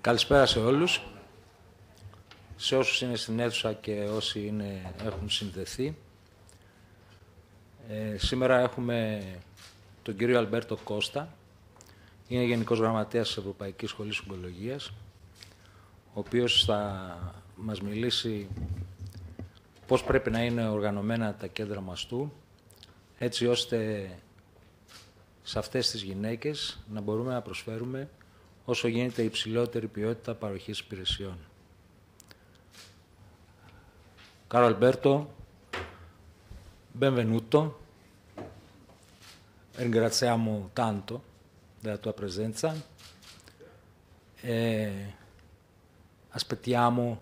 Καλησπέρα σε όλους, σε όσους είναι στην αίθουσα και όσοι έχουν συνδεθεί. Σήμερα έχουμε τον κύριο Αλμπέρτο Κώστα, είναι Γενικός Γραμματέας της Ευρωπαϊκής Σχολής Ογκολογίας, ο οποίος θα μας μιλήσει πώς πρέπει να είναι οργανωμένα τα κέντρα μαστού, έτσι ώστε σε αυτές τις γυναίκες να μπορούμε να προσφέρουμε όσο γίνεται υψηλότερη ποιότητα παροχής υπηρεσιών. Caro Alberto, benvenuto. Ringraziamo tanto della tua presenza e aspettiamo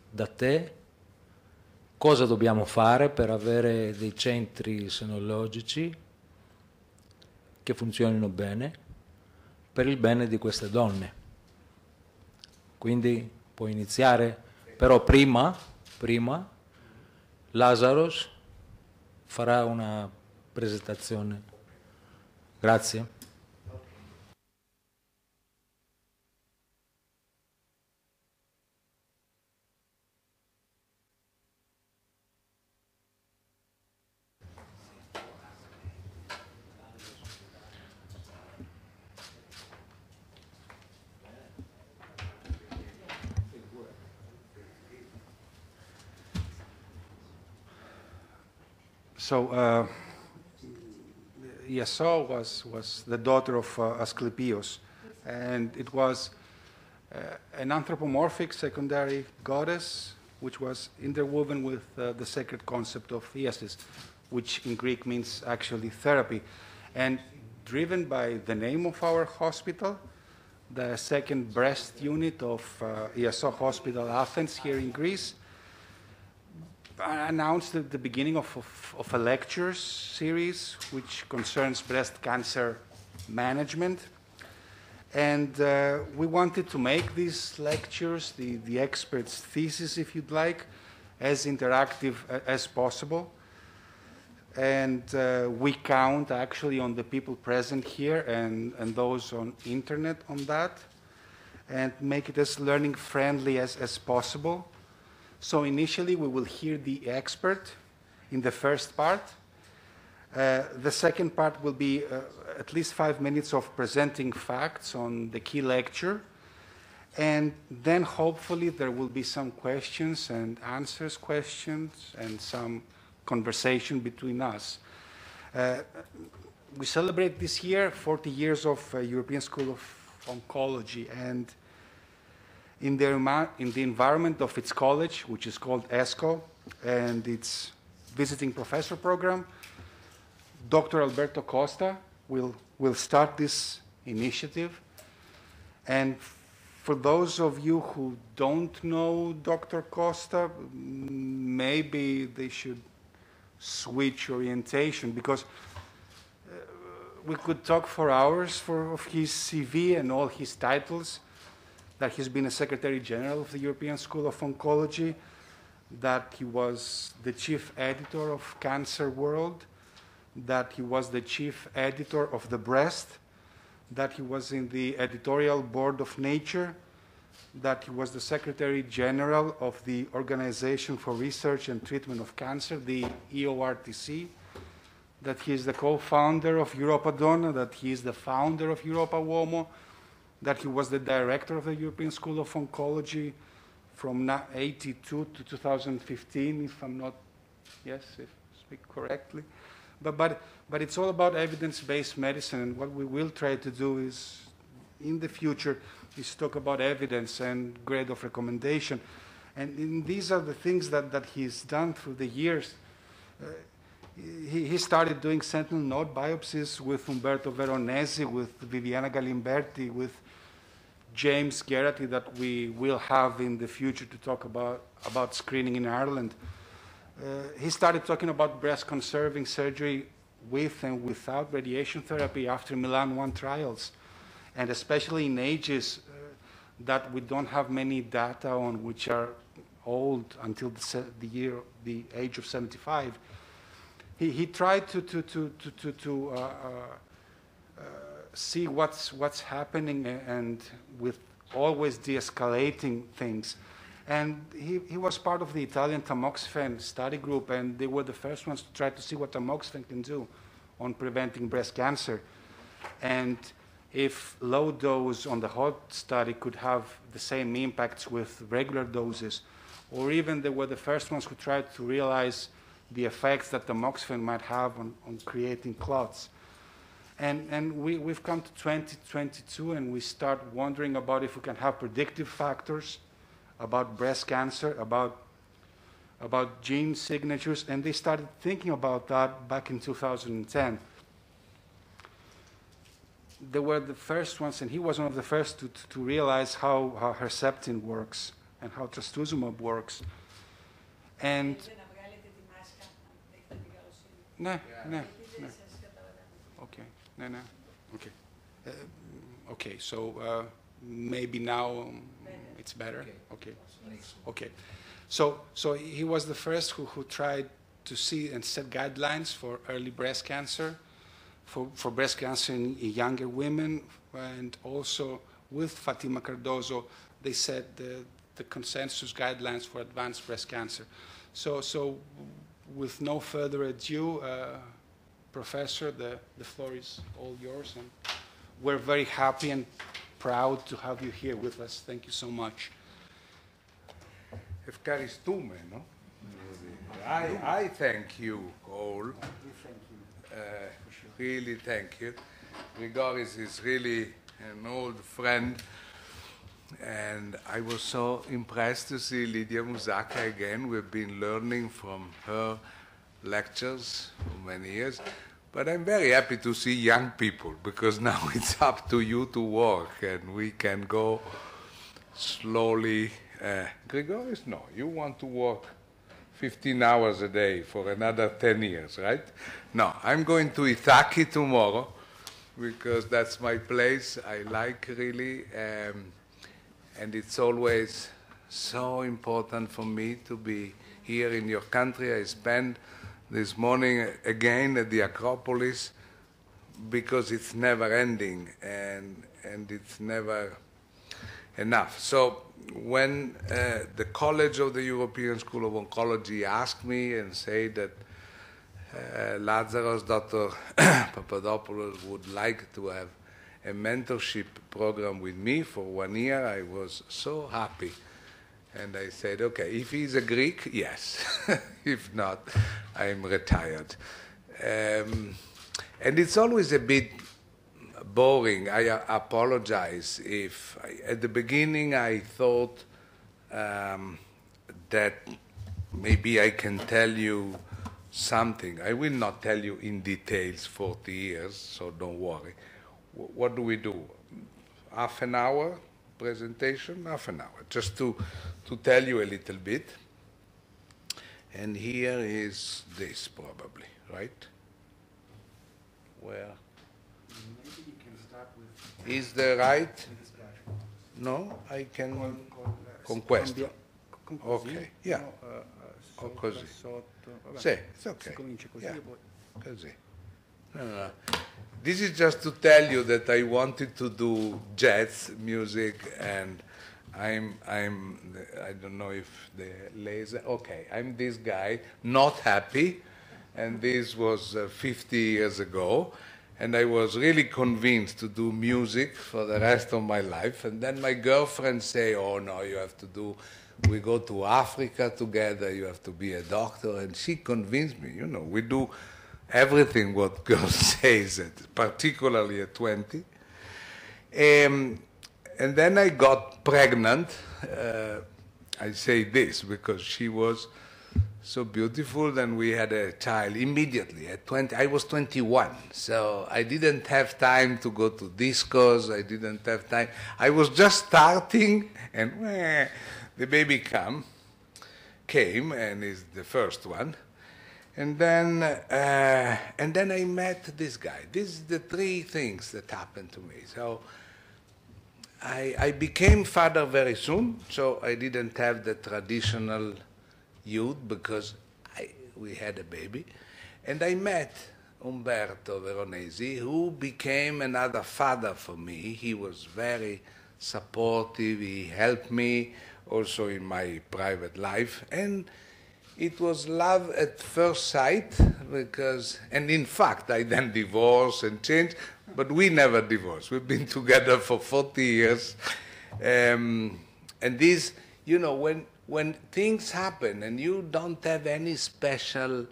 da te cosa dobbiamo fare per avere dei centri senologici che funzionino bene per il bene di queste donne. Quindi puoi iniziare, però prima Lazaros farà una presentazione. Grazie. So, IASO was the daughter of Asclepios, and it was an anthropomorphic secondary goddess which was interwoven with the sacred concept of Iasis, which in Greek means actually therapy. And driven by the name of our hospital, the second breast unit of IASO Hospital Athens here in Greece, announced at the beginning of a lectures series which concerns breast cancer management. And we wanted to make these lectures, the expert's thesis, if you'd like, as interactive as possible. And we count actually on the people present here and those on internet on that, and make it as learning friendly as possible. So initially, we will hear the expert in the first part. The second part will be at least 5 minutes of presenting facts on the key lecture. And then hopefully there will be some questions and answers questions and some conversation between us. We celebrate this year 40 years of European School of Oncology, and in the environment of its college, which is called ESCO, and its visiting professor program, Dr. Alberto Costa will start this initiative. And for those of you who don't know Dr. Costa, maybe they should switch orientation, because we could talk for hours of his CV and all his titles, that he's been a Secretary General of the European School of Oncology, that he was the chief editor of Cancer World, that he was the chief editor of The Breast, that he was in the editorial board of Nature, that he was the Secretary General of the Organization for Research and Treatment of Cancer, the EORTC, that he is the co-founder of Europa Donna, that he is the founder of Europa Uomo, that he was the director of the European School of Oncology from 1982 to 2015, if I'm not, yes, if I speak correctly. But it's all about evidence-based medicine, and what we will try to do is, in the future, is talk about evidence and grade of recommendation. And these are the things that he's done through the years. He started doing sentinel node biopsies with Umberto Veronesi, with Viviana Galimberti, with James Geraghty, that we will have in the future to talk about screening in Ireland. He started talking about breast-conserving surgery with and without radiation therapy after Milan 1 trials, and especially in ages that we don't have many data on, which are old until the age of 75. He tried to see what's happening, and with always de-escalating things. And he was part of the Italian tamoxifen study group, and they were the first ones to try to see what tamoxifen can do on preventing breast cancer. And if low dose on the hot study could have the same impacts with regular doses, or even they were the first ones who tried to realize the effects that tamoxifen might have on creating clots. And we've come to 2022, and we start wondering about if we can have predictive factors about breast cancer, about gene signatures, and they started thinking about that back in 2010. They were the first ones, and he was one of the first to realize how Herceptin works and how trastuzumab works. And no. Okay. Okay, so maybe now it's better. Okay. So he was the first who tried to see and set guidelines for early breast cancer, for breast cancer in younger women, and also with Fatima Cardozo, they set the consensus guidelines for advanced breast cancer. So with no further ado, Professor, the floor is all yours, and we're very happy and proud to have you here with us. Thank you so much. Ευχαριστούμε, no? I thank you all. Really thank you. Grigoris is really an old friend, and I was so impressed to see Lydia Musaka again. We've been learning from her lectures for many years, but I'm very happy to see young people, because now it's up to you to work, and we can go slowly. Grigoris, no, you want to work 15 hours a day for another 10 years, right? No, I'm going to Ithaki tomorrow, because that's my place. I like really, and it's always so important for me to be here in your country. I spent this morning again at the Acropolis, because it's never ending, and it's never enough. So when the College of the European School of Oncology asked me and said that Lazaros, Dr. Papadopoulos would like to have a mentorship program with me for 1 year, I was so happy. And I said, okay, if he's a Greek, yes. If not, I'm retired. And it's always a bit boring. I apologize if at the beginning I thought that maybe I can tell you something. I will not tell you in details 40 years, so don't worry. What do we do? Half an hour presentation? Half an hour, just to tell you a little bit. And here is this probably, right? Where? Maybe you can start with... Is the right? No, I can... Con questo. Ok, yeah. O così. Sì, it's okay. Yeah. Così. No. This is just to tell you that I wanted to do jazz music, and I don't know if the laser... Okay, I'm this guy, not happy, and this was 50 years ago. And I was really convinced to do music for the rest of my life. And then my girlfriend say, oh, no, you have to do, we go to Africa together, you have to be a doctor. And she convinced me, you know, we do everything what girl says, particularly at 20. And then I got pregnant. I say this because she was so beautiful, then we had a child immediately at 20. I was 21, so I didn't have time to go to discos. I didn't have time. I was just starting, and the baby came, and is the first one. And then I met this guy. These are the three things that happened to me. So I became father very soon, so I didn't have the traditional youth because we had a baby. And I met Umberto Veronesi, who became another father for me. He was very supportive. He helped me also in my private life. And it was love at first sight because, and in fact, I then divorced and changed, but we never divorced. We've been together for 40 years. And this, you know, when things happen and you don't have any special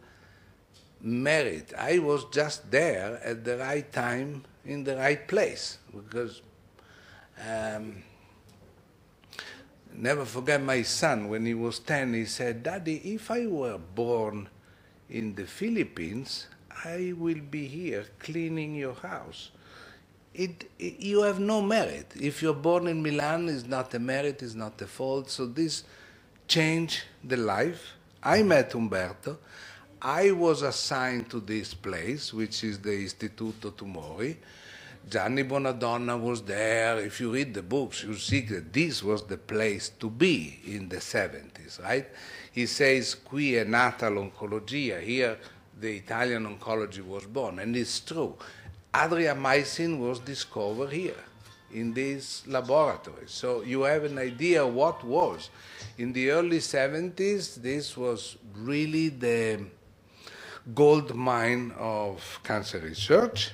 merit, I was just there at the right time in the right place because never forget my son, when he was 10, he said, "Daddy, if I were born in the Philippines, I will be here cleaning your house. You have no merit. If you're born in Milan, it's not a merit, it's not a fault." So this changed the life. I met Umberto. I was assigned to this place, which is the Istituto Tumori. Gianni Bonadonna was there. If you read the books, you see that this was the place to be in the 70s, right? He says, "Qui è nata l'oncologia." Here, the Italian oncology was born, and it's true. Adriamycin was discovered here, in this laboratory. So you have an idea what was. In the early 70s, this was really the gold mine of cancer research.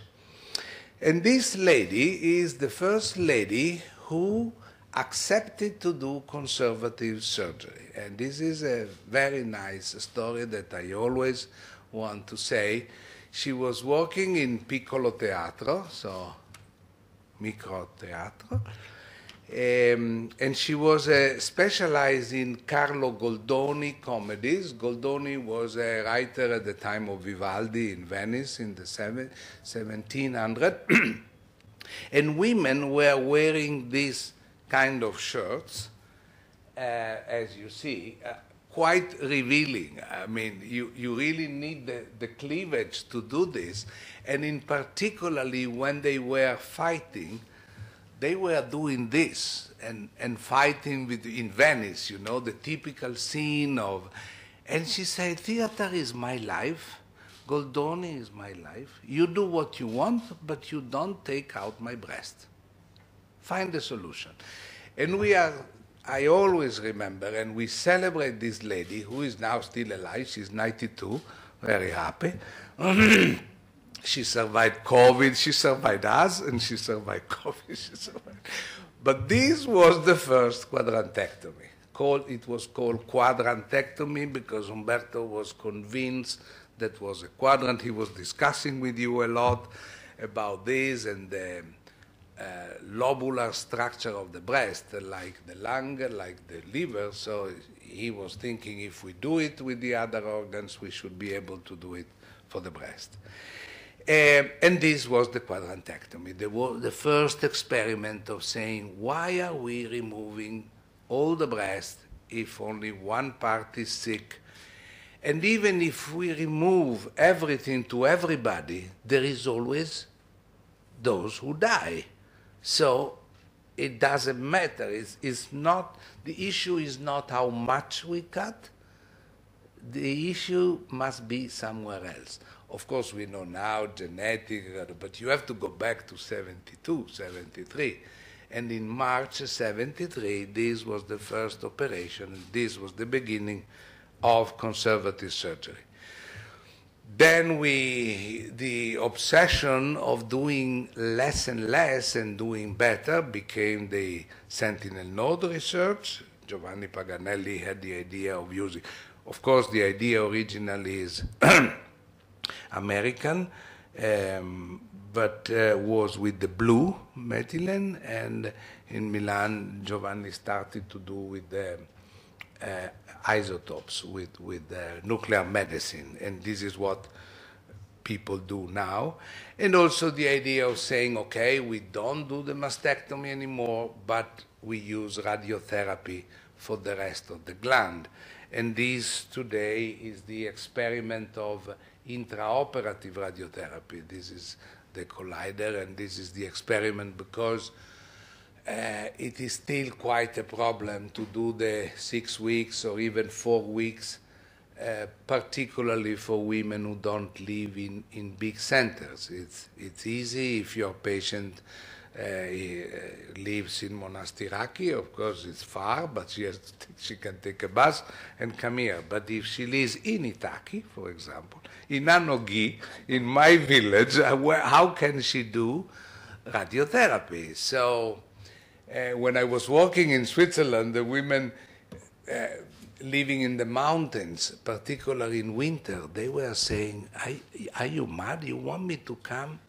And this lady is the first lady who accepted to do conservative surgery. And this is a very nice story that I always want to say. She was working in Piccolo Teatro, so micro teatro, and she was specialized in Carlo Goldoni comedies. Goldoni was a writer at the time of Vivaldi in Venice in the 1700s. And women were wearing these kind of shirts, as you see, quite revealing. I mean, you really need the cleavage to do this. And in particularly when they were fighting, they were doing this and fighting in Venice, you know, the typical scene of... And she said, "Theater is my life. Goldoni is my life. You do what you want, but you don't take out my breast. Find a solution." And I always remember, and we celebrate this lady who is now still alive. She's 92, very happy. She survived COVID, she survived us, and she survived COVID. But this was the first quadrantectomy. It was called quadrantectomy because Umberto was convinced that was a quadrant. He was discussing with you a lot about this and the lobular structure of the breast, like the lung, like the liver. So he was thinking if we do it with the other organs, we should be able to do it for the breast. And this was the quadrantectomy, the first experiment of saying, why are we removing all the breast if only one part is sick? And even if we remove everything to everybody, there is always those who die. So it doesn't matter. It's not, the issue is not how much we cut. The issue must be somewhere else. Of course, we know now genetic, but you have to go back to 72, 73. And in March 73, this was the first operation, and this was the beginning of conservative surgery. Then the obsession of doing less and less and doing better became the sentinel node research. Giovanni Paganelli had the idea of using, of course, the idea originally is American, but was with the blue methylene, and in Milan, Giovanni started to do with the isotopes, with nuclear medicine, and this is what people do now. And also the idea of saying, okay, we don't do the mastectomy anymore, but we use radiotherapy for the rest of the gland. And this today is the experiment of intraoperative radiotherapy. This is the collider, and this is the experiment because it is still quite a problem to do the 6 weeks or even 4 weeks, particularly for women who don't live in big centers. It's easy if your patient He lives in Monastiraki. Of course, it's far, but she can take a bus and come here. But if she lives in Itaki, for example, in Anogi, in my village, how can she do radiotherapy? So when I was working in Switzerland, the women living in the mountains, particularly in winter, they were saying, are you mad? You want me to come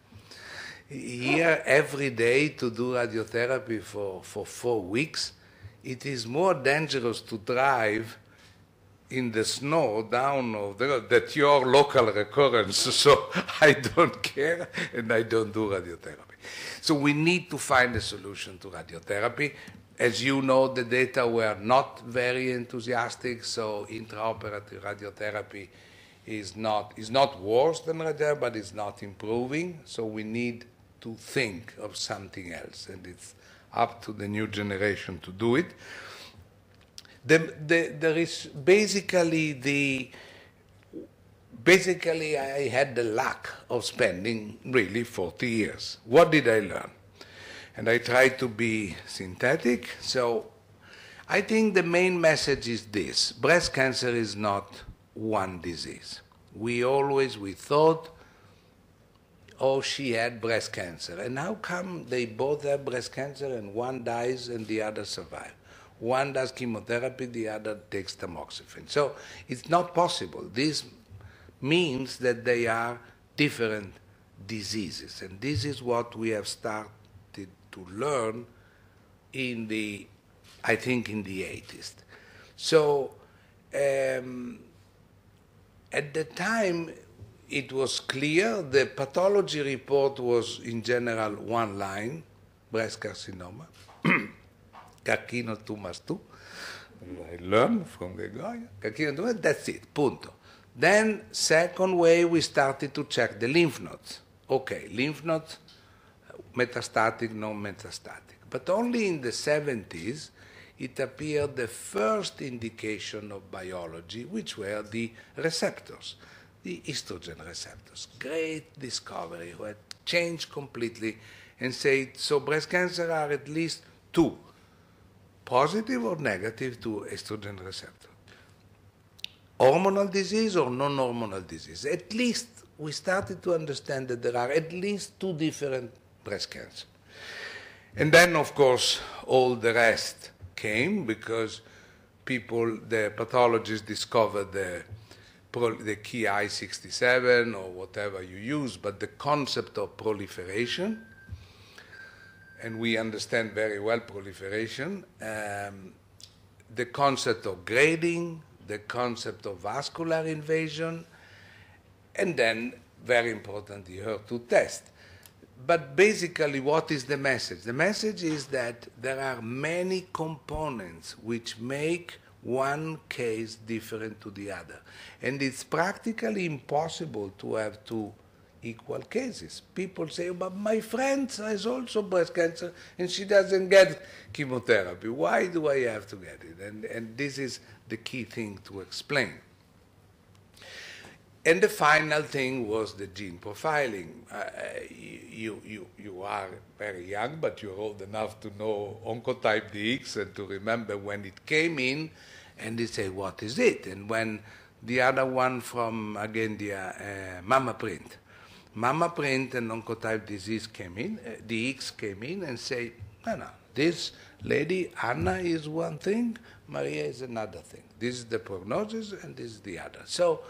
here every day to do radiotherapy for 4 weeks? It is more dangerous to drive in the snow down of the road. That's your local recurrence, so I don't care and I don't do radiotherapy. So we need to find a solution to radiotherapy. As you know, the data were not very enthusiastic, so intraoperative radiotherapy is not worse than radiotherapy, but it's not improving. So we need to think of something else, and it's up to the new generation to do it. There is basically I had the luck of spending really 40 years. What did I learn? And I try to be synthetic. So I think the main message is this: breast cancer is not one disease. We thought, oh, she had breast cancer. And how come they both have breast cancer and one dies and the other survives? One does chemotherapy, the other takes tamoxifen. So it's not possible. This means that they are different diseases. And this is what we have started to learn in the 80s. So at the time, it was clear. The pathology report was, in general, one line: breast carcinoma, carcino tu mastù. I learned from the guy. Carcino tu mastù, that's it, punto. Then, second way, we started to check the lymph nodes. Okay, lymph nodes, metastatic, non-metastatic. But only in the 70s, it appeared the first indication of biology, which were the receptors, the estrogen receptors. Great discovery who had changed completely and said, so breast cancer are at least two, positive or negative to estrogen receptor. Hormonal disease or non-hormonal disease. At least we started to understand that there are at least two different breast cancer. And then, of course, all the rest came because the pathologists discovered the key I67 or whatever you use, but the concept of proliferation, and we understand very well proliferation, the concept of grading, the concept of vascular invasion, and then, very important, the HER2 test. But basically, what is the message? The message is that there are many components which make one case different to the other. And it's practically impossible to have two equal cases. People say, but my friend has also breast cancer and she doesn't get chemotherapy. Why do I have to get it? And this is the key thing to explain. And the final thing was the gene profiling. You are very young, but you're old enough to know Oncotype-DX and to remember when it came in, and they say, what is it? And when the other one from, again, the Mama Print and Oncotype disease came in, DX came in and say, no, this lady, Anna, is one thing, Maria is another thing. This is the prognosis, and this is the other. So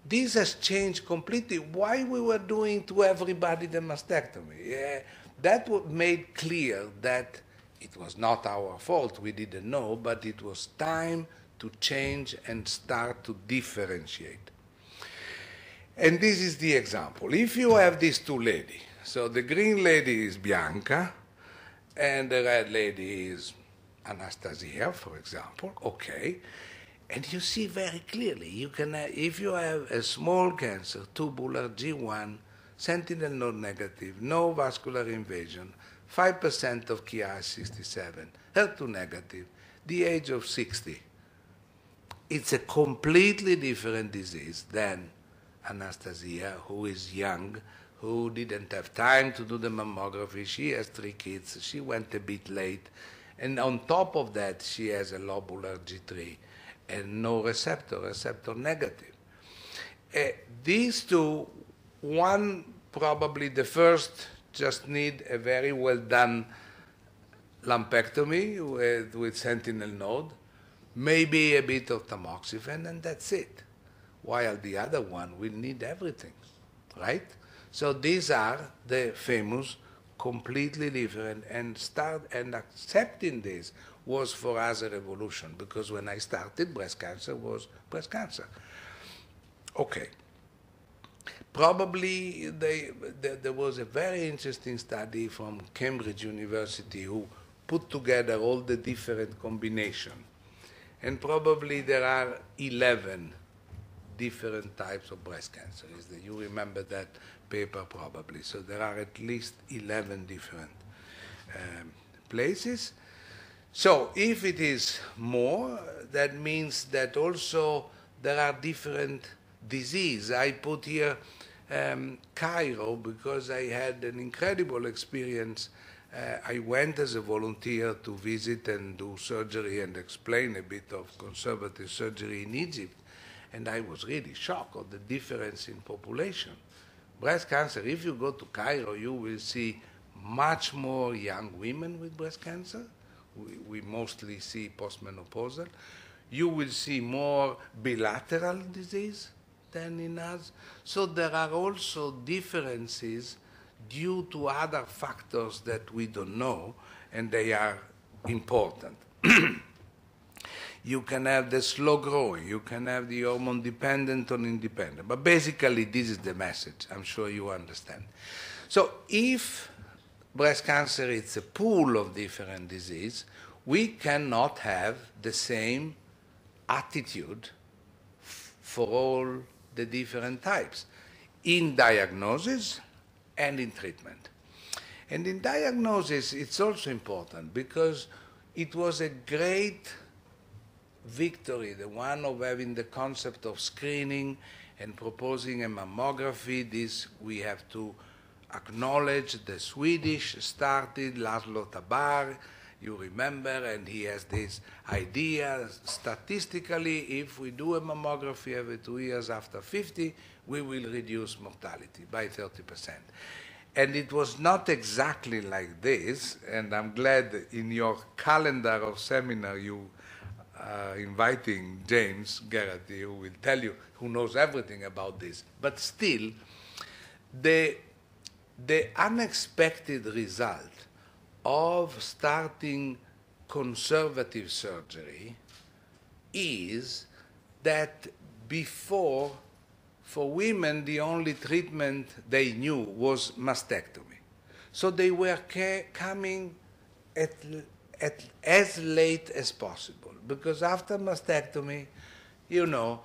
this has changed completely. Why we were doing to everybody the mastectomy? That made clear that it was not our fault, we didn't know, but it was time to change and start to differentiate. And this is the example. If you have these two ladies, so the green lady is Bianca, and the red lady is Anastasia, for example, okay. And you see very clearly, you can have, if you have a small cancer, tubular, G1, sentinel node negative, no vascular invasion, 5% of Ki67, HER2 negative, the age of 60. It's a completely different disease than Anastasia, who is young, who didn't have time to do the mammography. She has 3 kids. She went a bit late. And on top of that, she has a lobular G3 and no receptor negative. These two, one probably the first just need a very well done lumpectomy with sentinel node, maybe a bit of tamoxifen, and that's it. While the other one will need everything, right? So these are the famous completely different, and accepting this was for us a revolution, because when I started, breast cancer was breast cancer. Okay. Probably there was a very interesting study from Cambridge University who put together all the different combinations. And probably there are 11 different types of breast cancer. You remember that paper probably. So there are at least 11 different places. So if it is more, that means that also there are different diseases. I put here Cairo because I had an incredible experience. I went as a volunteer to visit and do surgery and explain a bit of conservative surgery in Egypt. And I was really shocked at the difference in population. Breast cancer, if you go to Cairo, you will see much more young women with breast cancer. We mostly see postmenopausal. You will see more bilateral disease than in us. So there are also differences due to other factors that we don't know, and they are important. You can have the slow growing, you can have the hormone dependent or independent. But basically, this is the message. I'm sure you understand. So if breast cancer is a pool of different diseases, we cannot have the same attitude for all the different types in diagnosis and in treatment. And in diagnosis, it's also important because it was a great victory, the one of having the concept of screening and proposing a mammography. This we have to acknowledge. The Swedish started, Laszlo Tabar, you remember, and he has this idea. Statistically, if we do a mammography every 2 years after 50, we will reduce mortality by 30%. And it was not exactly like this, and I'm glad in your calendar of seminar you inviting James Garrity, who will tell you, who knows everything about this. But still, the unexpected result of starting conservative surgery is that before, for women, the only treatment they knew was mastectomy. So they were coming at as late as possible, because after mastectomy, you know,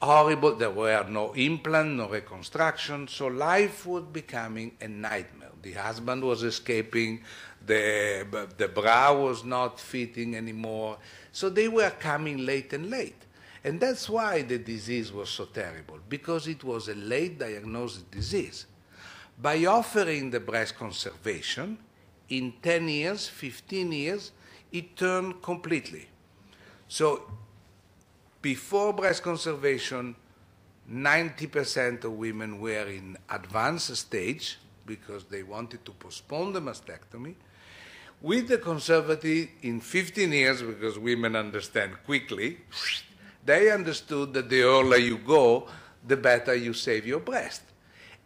horrible, there were no implant, no reconstruction, so life was becoming a nightmare. The husband was escaping, the bra was not fitting anymore, so they were coming late and late. And that's why the disease was so terrible, because it was a late diagnosed disease. By offering the breast conservation, in 10 years, 15 years, it turned completely. So before breast conservation, 90% of women were in advanced stage because they wanted to postpone the mastectomy. With the conservative, in 15 years, because women understand quickly, they understood that the earlier you go, the better you save your breast.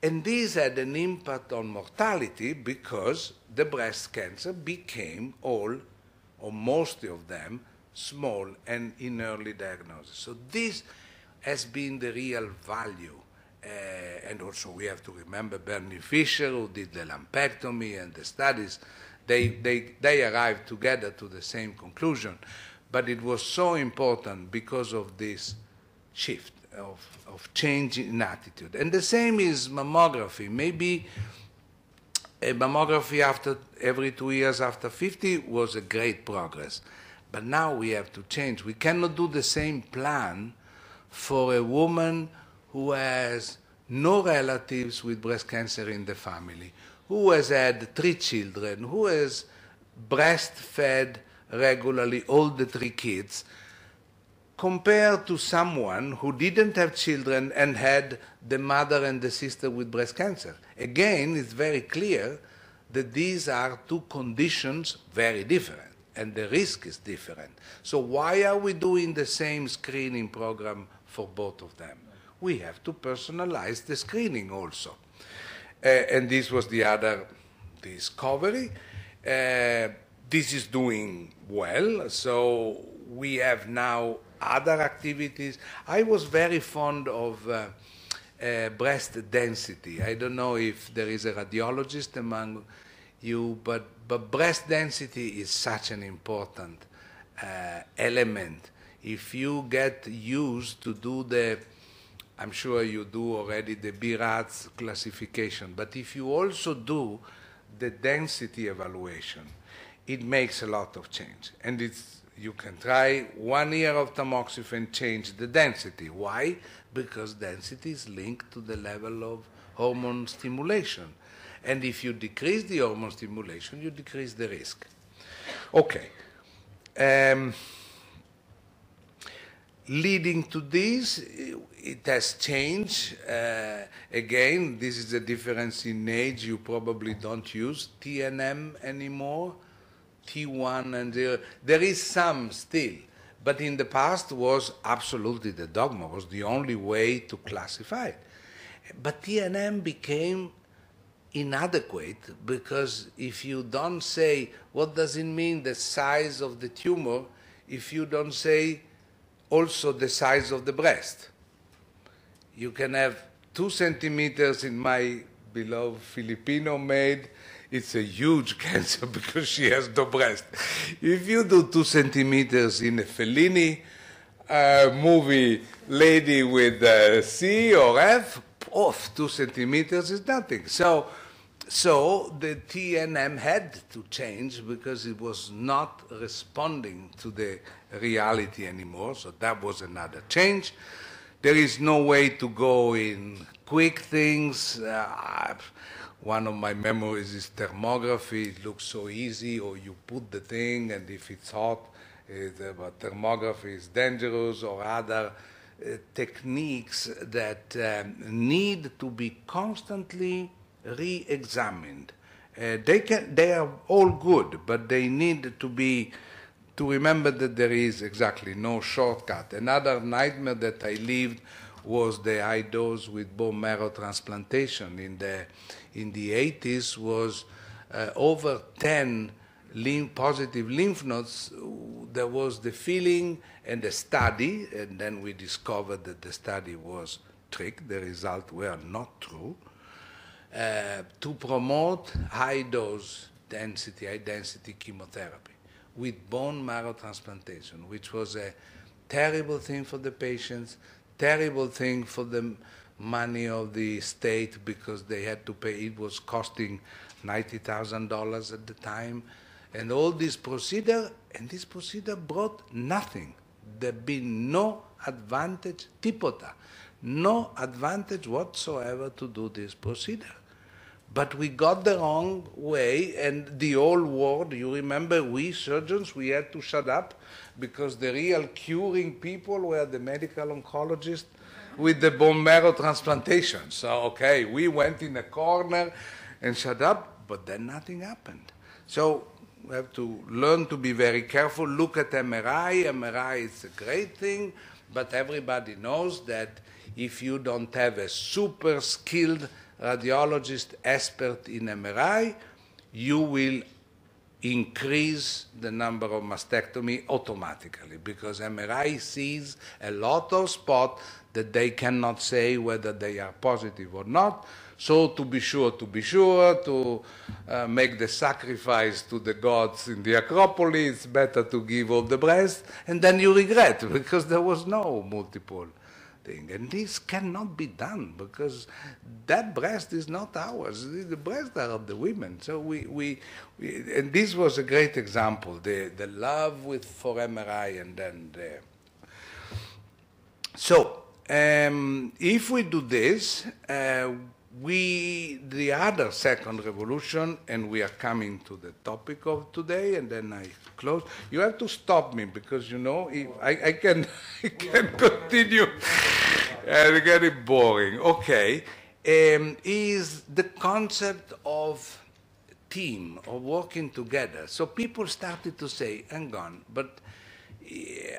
And this had an impact on mortality because the breast cancer became all, or most of them, small and in early diagnosis. So this has been the real value. And also we have to remember Bernie Fisher, who did the lumpectomy and the studies. They arrived together to the same conclusion. But it was so important because of this shift of change in attitude. And the same is mammography. Maybe a mammography after every 2 years after 50 was a great progress. But now we have to change. We cannot do the same plan for a woman who has no relatives with breast cancer in the family, who has had 3 children, who has breastfed regularly all the 3 kids, compared to someone who didn't have children and had the mother and the sister with breast cancer. Again, it's very clear that these are 2 conditions very different, and the risk is different. So why are we doing the same screening program for both of them? We have to personalize the screening also. And this was the other discovery. This is doing well, so we have now other activities. I was very fond of breast density. I don't know if there is a radiologist among you, but breast density is such an important element. If you get used to do the, I'm sure you do already, the BRADS classification, but if you also do the density evaluation, it makes a lot of change. And you can try 1 year of tamoxifen, change the density. Why? Because density is linked to the level of hormone stimulation. And if you decrease the hormone stimulation, you decrease the risk. Okay. Leading to this, it has changed. Again, this is a difference in age. You probably don't use TNM anymore. T1 and 0. There is some still, but in the past was absolutely the dogma, was the only way to classify it. But TNM became inadequate because if you don't say, what does it mean, the size of the tumor, if you don't say also the size of the breast? You can have 2 centimeters in my beloved Filipino maid. It's a huge cancer because she has no breast. If you do 2 centimeters in a Fellini movie, lady with C or F, 2 centimeters is nothing. So the TNM had to change because it was not responding to the reality anymore. So that was another change. There is no way to go in quick things. One of my memories is thermography. It looks so easy, or you put the thing, and if it's hot, but thermography is dangerous, or other techniques that need to be constantly re-examined. They are all good, but they need to remember that there is exactly no shortcut. Another nightmare that I lived was the high dose with bone marrow transplantation. In the 80s was over 10 positive lymph nodes. There was the feeling and the study, and then we discovered that the study was tricked. The results were not true. To promote high density chemotherapy with bone marrow transplantation, which was a terrible thing for the patients, terrible thing for the money of the state because they had to pay. It was costing $90,000 at the time. And all this procedure, and this procedure brought nothing. There been no advantage, tipota, no advantage whatsoever to do this procedure. But we got the wrong way, and the whole world, you remember, we surgeons, we had to shut up because the real curing people were the medical oncologists with the bone marrow transplantation. So, okay, we went in a corner and shut up, but then nothing happened. So we have to learn to be very careful. Look at MRI. MRI is a great thing, but everybody knows that if you don't have a super skilled radiologist expert in MRI, you will increase the number of mastectomy automatically because MRI sees a lot of spots that they cannot say whether they are positive or not. So to be sure, to make the sacrifice to the gods in the Acropolis, it's better to give all the breast, and then you regret because there was no multiple thing. And this cannot be done because that breast is not ours. The breasts are of the women. So and this was a great example, the love for MRI and then the... So if we do this, the other second revolution, and we are coming to the topic of today, and then I close. You have to stop me because, you know, if I can, I can continue. It's getting boring. Okay. Is the concept of team, of working together. So people started to say, hang on, but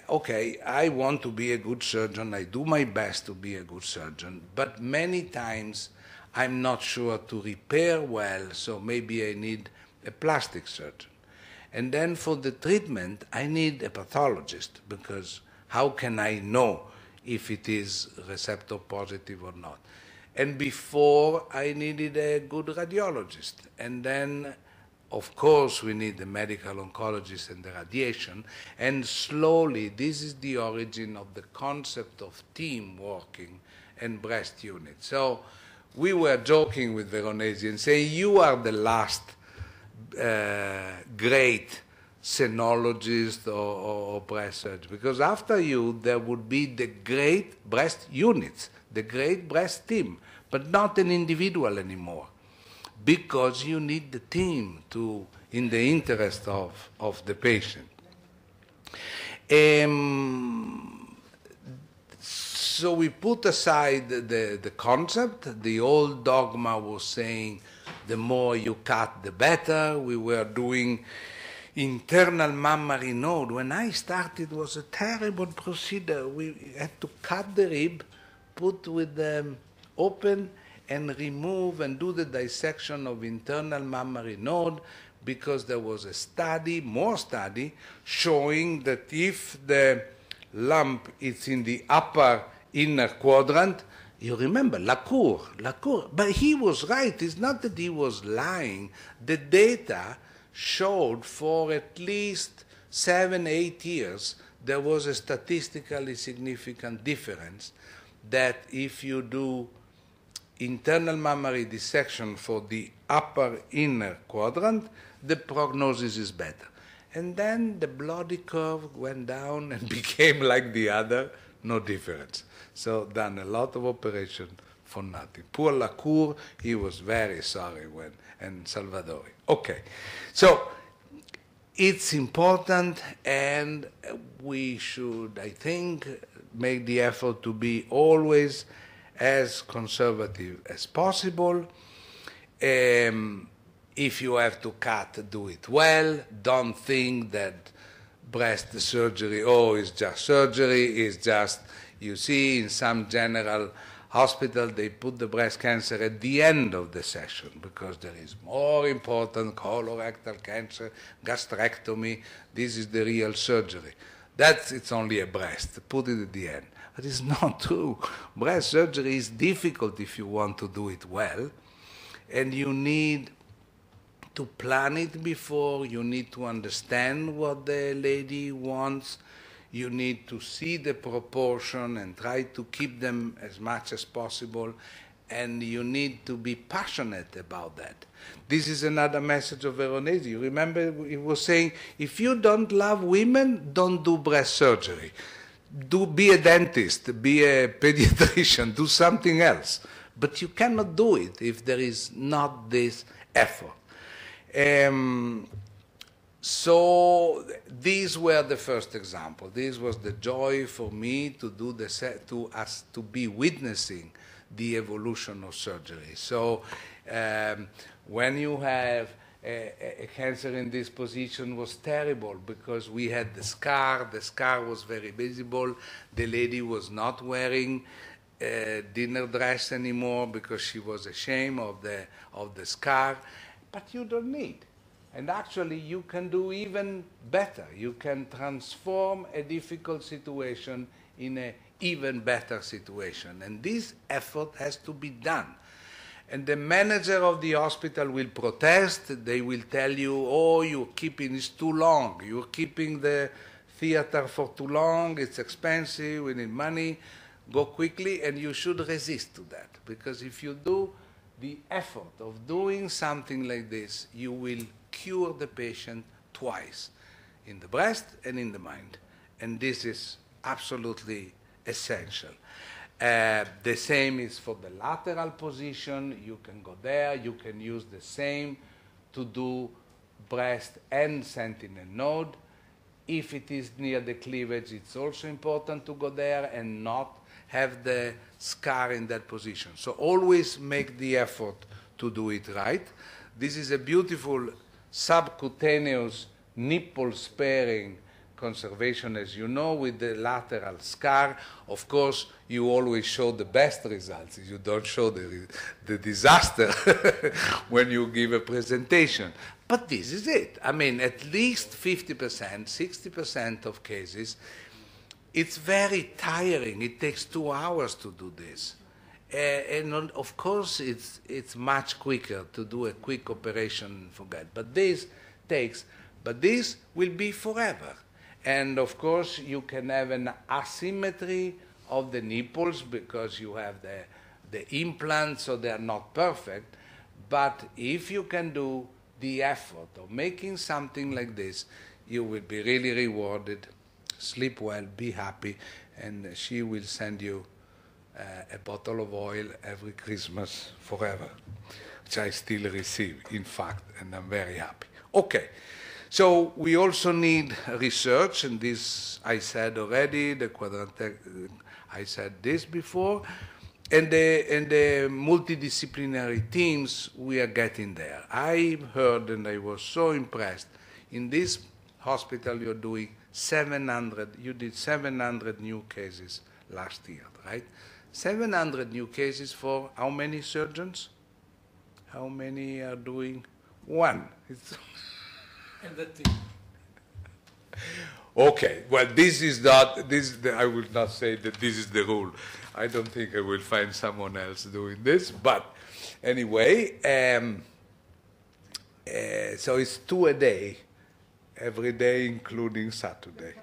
okay, I want to be a good surgeon, I do my best to be a good surgeon, but many times I'm not sure to repair well, so maybe I need a plastic surgeon. And then for the treatment, I need a pathologist, because how can I know if it is receptor positive or not? And before, I needed a good radiologist. And then, of course, we need the medical oncologist and the radiation. And slowly, this is the origin of the concept of team working and breast unit. So we were joking with Veronesi and saying, you are the last great senologist or breast surgeon, because after you, there would be the great breast units, the great breast team, but not an individual anymore, because you need the team to, in the interest of the patient. So we put aside the concept. The old dogma was saying the more you cut, the better. We were doing internal mammary node. When I started, it was a terrible procedure. We had to cut the rib, put with them open, and remove and do the dissection of internal mammary node, because there was a study, more study, showing that if the lump is in the upper inner quadrant, you remember, Lacour, but he was right. It's not that he was lying. The data showed for at least 7-8 years there was a statistically significant difference, that if you do internal mammary dissection for the upper inner quadrant, the prognosis is better. And then the bloody curve went down and became like the other, no difference. So done a lot of operation for nothing. Poor Lacour, he was very sorry when, and Salvadori. Okay, so it's important, and we should, I think, make the effort to be always as conservative as possible. If you have to cut, do it well. Don't think that breast surgery, oh, it's just surgery, it's just, you see, in some general hospital, they put the breast cancer at the end of the session, because there is more important colorectal cancer, gastrectomy, this is the real surgery. It's only a breast, put it at the end. But it's not true. Breast surgery is difficult if you want to do it well, and you need to plan it before, you need to understand what the lady wants, you need to see the proportion and try to keep them as much as possible, and you need to be passionate about that. This is another message of Veronesi. You remember he was saying, if you don't love women, don't do breast surgery. Be a dentist, be a pediatrician, do something else. But you cannot do it if there is not this effort. So these were the first example. This was the joy for me to do to be witnessing the evolution of surgery. So when you have a cancer in this position was terrible, because we had the scar was very visible, the lady was not wearing dinner dress anymore because she was ashamed of the scar, but you don't need. And actually you can do even better. You can transform a difficult situation in an even better situation. And this effort has to be done. And the manager of the hospital will protest. They will tell you, oh, you're keeping it too long. You're keeping the theater for too long. It's expensive. We need money. Go quickly. And you should resist to that. Because if you do the effort of doing something like this, you will cure the patient twice, in the breast and in the mind. And this is absolutely essential. The same is for the lateral position. You can go there. You can use the same to do breast and sentinel node. If it is near the cleavage, it's also important to go there and not have the scar in that position. So always make the effort to do it right. This is a beautiful subcutaneous nipple sparing conservation, as you know, with the lateral scar. Of course, you always show the best results. You don't show the disaster when you give a presentation. But this is it. I mean, at least 50%, 60% of cases, it's very tiring. It takes 2 hours to do this. And of course, it's much quicker to do a quick operation and forget. But this will be forever. And of course, you can have an asymmetry of the nipples because you have the implants, so they are not perfect. But if you can do the effort of making something like this, you will be really rewarded. Sleep well, be happy, and she will send you a bottle of oil every Christmas forever, which I still receive, in fact, and I'm very happy. Okay. So we also need research, and this I said already, I said this before, and the multidisciplinary teams, we are getting there. I heard, and I was so impressed, in this hospital you're doing 700, you did 700 new cases last year, right? 700 new cases for how many surgeons? How many are doing one? And the team. Okay, well, this is not, I will not say that this is the rule. I don't think I will find someone else doing this, but anyway, so it's 2 a day, every day, including Saturday.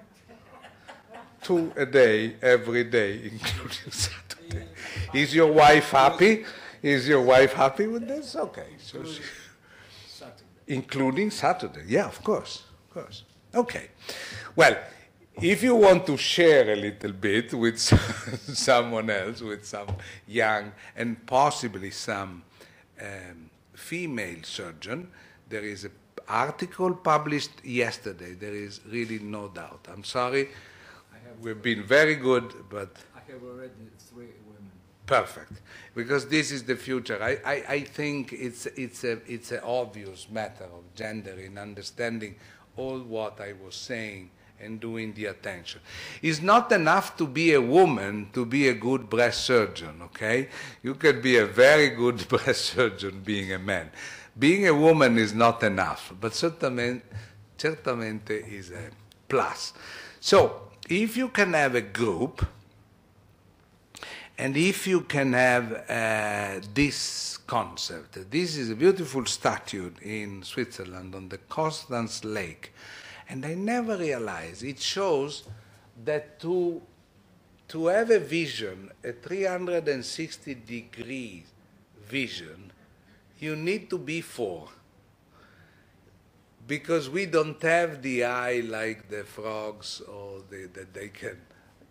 2 a day, every day, including Saturday. Is your wife happy? Is your wife happy with this? Okay. So including Saturday. Yeah, of course. Okay. Well, if you want to share a little bit with someone else, with some young and possibly some female surgeon, there is an article published yesterday. There is really no doubt. I'm sorry. We've been very good, but... I have already 3 women. Perfect, because this is the future. I think it's an obvious matter of gender in understanding all what I was saying and doing the attention. It's not enough to be a woman to be a good breast surgeon, okay? You can be a very good breast surgeon being a man. Being a woman is not enough, but certamente is a plus. So, if you can have a group, and if you can have this concept, this is a beautiful statue in Switzerland on the Constance Lake, and I never realized, it shows that to have a vision, a 360-degree vision, you need to be 4. Because we don't have the eye like the frogs, or that they can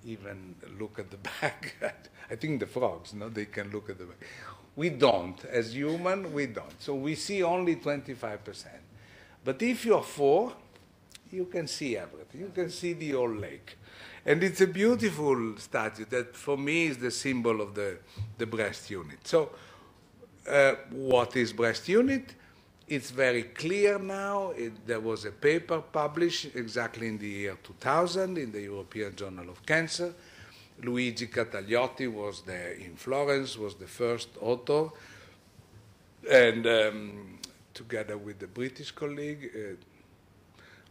even look at the back. I think the frogs, no, they can look at the back. We don't. As human, we don't. So we see only 25%. But if you're 4, you can see everything. You can see the whole lake. And it's a beautiful statue that, for me, is the symbol of the breast unit. So what is breast unit? It's very clear now. There was a paper published exactly in the year 2000 in the European Journal of Cancer. Luigi Cataliotti was there in Florence, was the first author, and together with the British colleague,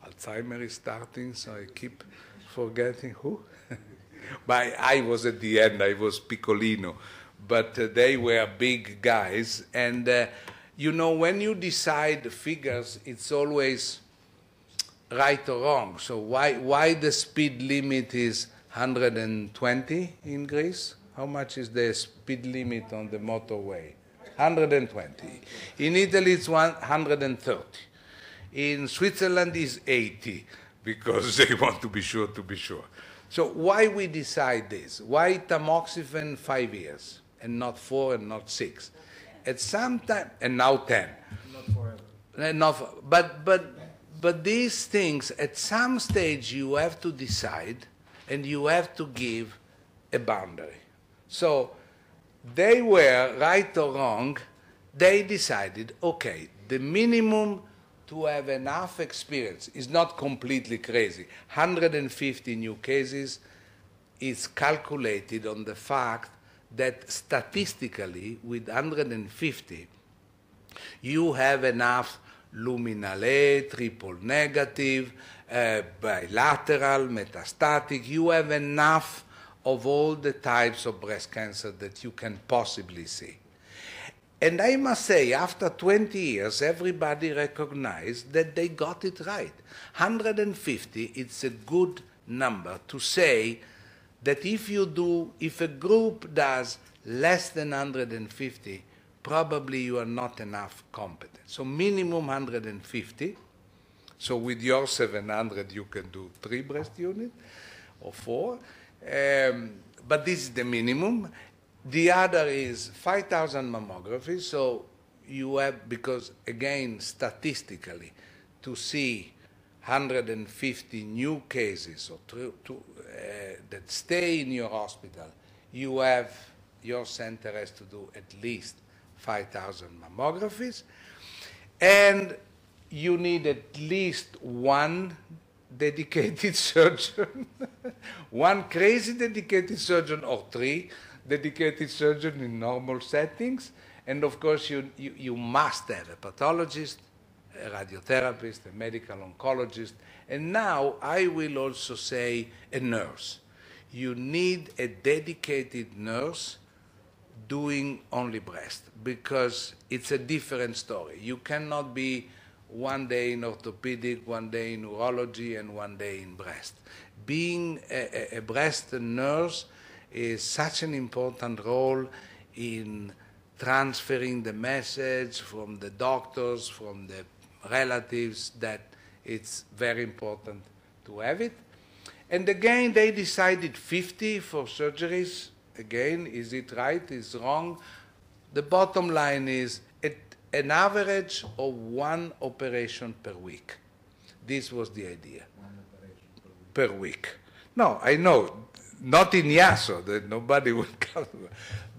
Alzheimer is starting, so I keep forgetting who. But I was at the end, I was piccolino, but they were big guys, and you know, when you decide figures, it's always right or wrong. So why the speed limit is 120 in Greece? How much is the speed limit on the motorway? 120. In Italy, it's 130. In Switzerland, it's 80, because they want to be sure to be sure. So why we decide this? Why tamoxifen 5 years and not 4 and not 6? At some time, and now 10. Not forever. But these things, at some stage, you have to decide, and you have to give a boundary. So they were, right or wrong, they decided, okay, the minimum to have enough experience is not completely crazy. 150 new cases is calculated on the fact that statistically, with 150, you have enough luminal A, triple negative, bilateral, metastatic. You have enough of all the types of breast cancer that you can possibly see. And I must say, after 20 years, everybody recognized that they got it right. 150, it's a good number to say that if a group does less than 150, probably you are not enough competent. So minimum 150. So with your 700, you can do 3 breast units or 4. But this is the minimum. The other is 5,000 mammographies. So you have, because again, statistically, to see 150 new cases or that stay in your hospital, your center has to do at least 5,000 mammographies, and you need at least one dedicated surgeon, one crazy dedicated surgeon, or 3 dedicated surgeons in normal settings, and of course you must have a pathologist, a radiotherapist, a medical oncologist, and now I will also say a nurse. You need a dedicated nurse doing only breast, because it's a different story. You cannot be one day in orthopedic, one day in neurology, and one day in breast. Being a breast nurse is such an important role in transferring the message from the doctors, from the relatives, that it's very important to have it. And again, they decided 50 for surgeries. Again, is it right? Is it wrong? The bottom line is an average of 1 operation per week. This was the idea. 1 operation per week. No, I know, not in IASO, that nobody will come.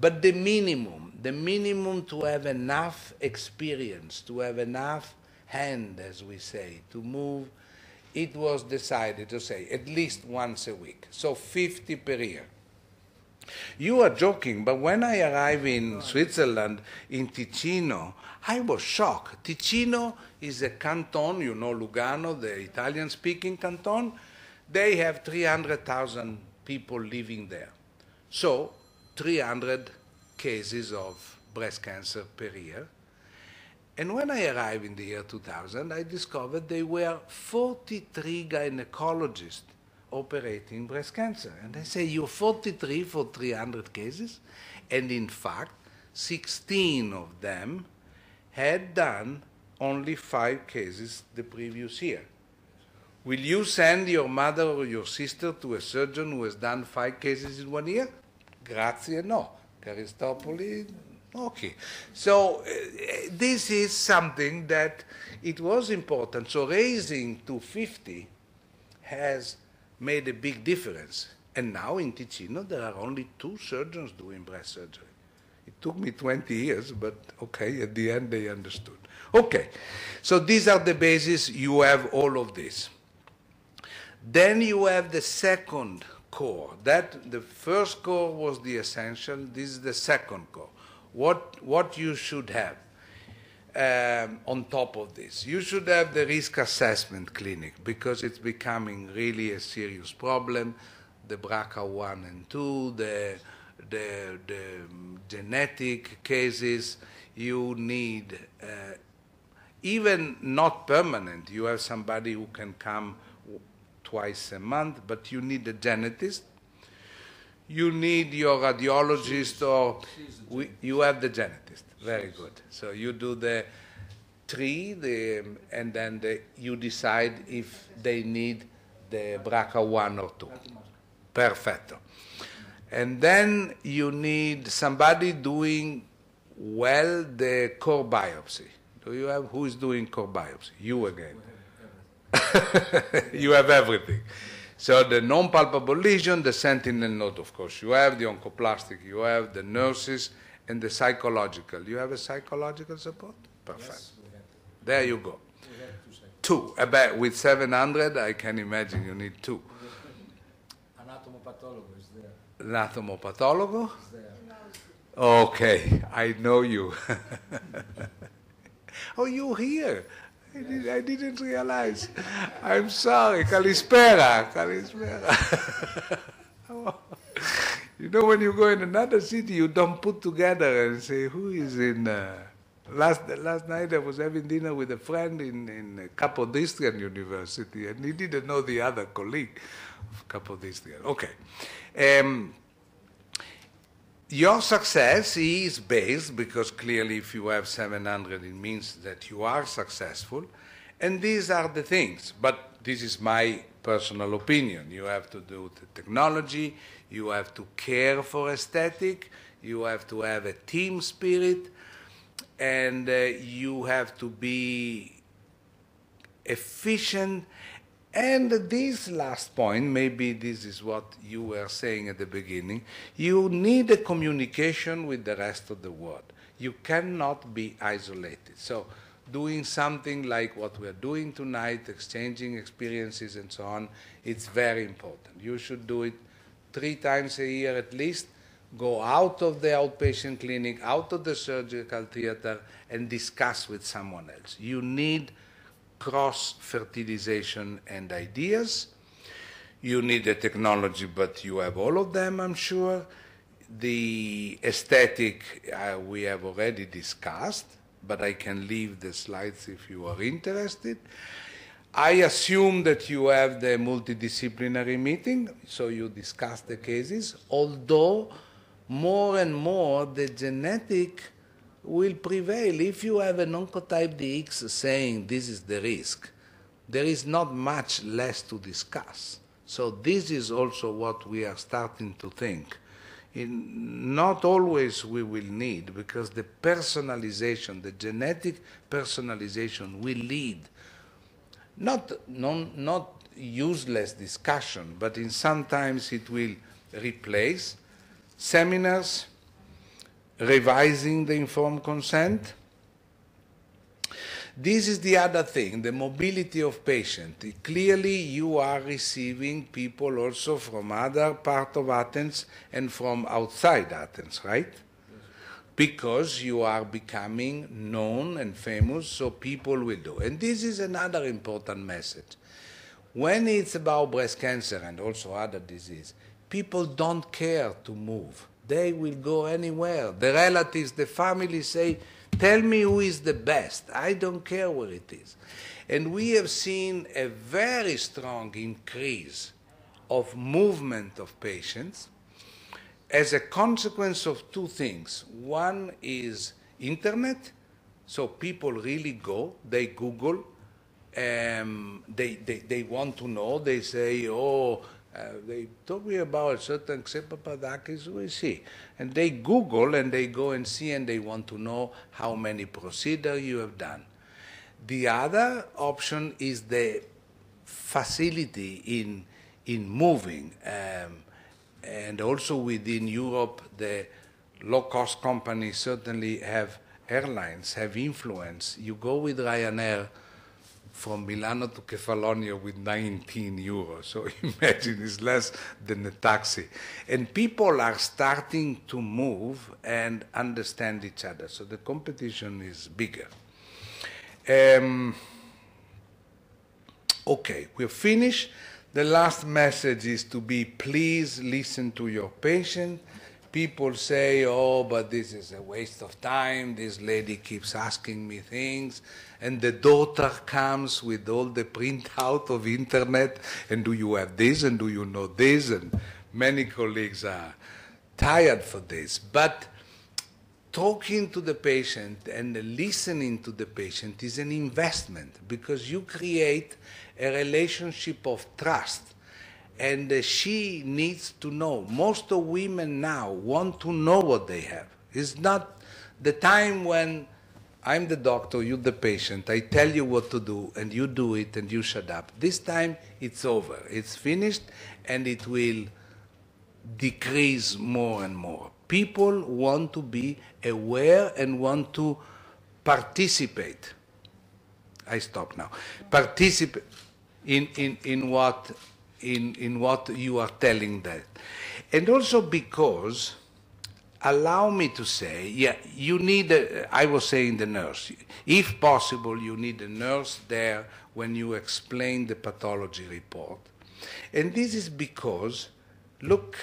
But the minimum to have enough experience, to have enough hand, as we say, to move, it was decided to say at least once a week. So 50 per year. You are joking, but when I arrived in Switzerland, in Ticino, I was shocked. Ticino is a canton, you know Lugano, the Italian-speaking canton. They have 300,000 people living there. So 300 cases of breast cancer per year. And when I arrived in the year 2000, I discovered there were 43 gynecologists operating breast cancer. And I say, you're 43 for 300 cases? And in fact, 16 of them had done only 5 cases the previous year. Will you send your mother or your sister to a surgeon who has done 5 cases in 1 year? Grazie, no. Caristopoli, okay. So this is something that it was important. So raising to 50 has made a big difference. And now in Ticino, there are only 2 surgeons doing breast surgery. It took me 20 years, but okay, at the end they understood. Okay, so these are the bases. You have all of this. Then you have the second core. The first core was the essential. This is the second core. What you should have on top of this. You should have the risk assessment clinic, because it's becoming really a serious problem. The BRCA1 and 2, the genetic cases, you need, even not permanent, you have somebody who can come twice a month, but you need a genetist. You need your radiologist, or you have the genetist. Very good. So you do the 3, and then you decide if they need the BRCA1 or 2. Perfetto. And then you need somebody doing well the core biopsy. Do you have, who is doing core biopsy? You again. You have everything. So the non-palpable lesion, the sentinel node, of course. You have the oncoplastic, you have the nurses, and the psychological. You have a psychological support? Perfect. Yes, there you go. Two. About with 700, I can imagine you need two. Anatomopathologo is there. Anatomopathologo? Is there. Okay, I know you. Oh, you're here. I didn't realize. I'm sorry. Kalispera. Kalispera. You know, when you go in another city, you don't put together and say, who is in... Last night I was having dinner with a friend in Kapodistrian University, and he didn't know the other colleague of Kapodistrian. Okay. Your success is based, because clearly if you have 700, it means that you are successful. And these are the things. But this is my personal opinion. You have to do the technology. You have to care for aesthetic. You have to have a team spirit. And you have to be efficient. And this last point, maybe this is what you were saying at the beginning, you need a communication with the rest of the world. You cannot be isolated. So doing something like what we're doing tonight, exchanging experiences and so on, it's very important. You should do it 3 times a year at least. Go out of the outpatient clinic, out of the surgical theater, and discuss with someone else. You need cross-fertilization and ideas. You need the technology, but you have all of them, I'm sure. The aesthetic we have already discussed, but I can leave the slides if you are interested. I assume that you have the multidisciplinary meeting, so you discuss the cases, although more and more the genetic will prevail. If you have an oncotype DX saying this is the risk, there is not much less to discuss. So this is also what we are starting to think. Not always we will need, because the personalization, the genetic personalization will lead, not useless discussion, but in sometimes it will replace seminars, revising the informed consent. This is the other thing, the mobility of patients. Clearly you are receiving people also from other parts of Athens and from outside Athens, right? Yes. Because you are becoming known and famous, so people will do. And this is another important message. When it's about breast cancer and also other disease, people don't care to move. They will go anywhere. The relatives, the family say, tell me who is the best. I don't care where it is. And we have seen a very strong increase of movement of patients as a consequence of 2 things. One is internet, so people really go, they Google, they want to know, they say, they told me about a certain Ξεπαπαδάκης, who is he? And they Google and they go and see and they want to know how many procedures you have done. The other option is the facility in moving. And also within Europe, the low-cost companies certainly have airlines, have influence. You go with Ryanair from Milano to Kefalonia with 19 euros. So imagine it's less than a taxi. And people are starting to move and understand each other. So the competition is bigger. Okay, we're finished. The last message is to be, please listen to your patient. People say, oh, but this is a waste of time. This lady keeps asking me things. And the daughter comes with all the printout of internet. And do you have this? And do you know this? And many colleagues are tired for this. But talking to the patient and listening to the patient is an investment, because you create a relationship of trust. and she needs to know. Most of women now want to know what they have. It's not the time when I'm the doctor, you're the patient, I tell you what to do, and you do it, and you shut up. This time, it's over. It's finished, and it will decrease more and more. People want to be aware and want to participate. I stop now. Participate in what you are telling them. And also because, allow me to say, yeah, you need, I was saying the nurse. If possible, you need a nurse there when you explain the pathology report. And this is because, look,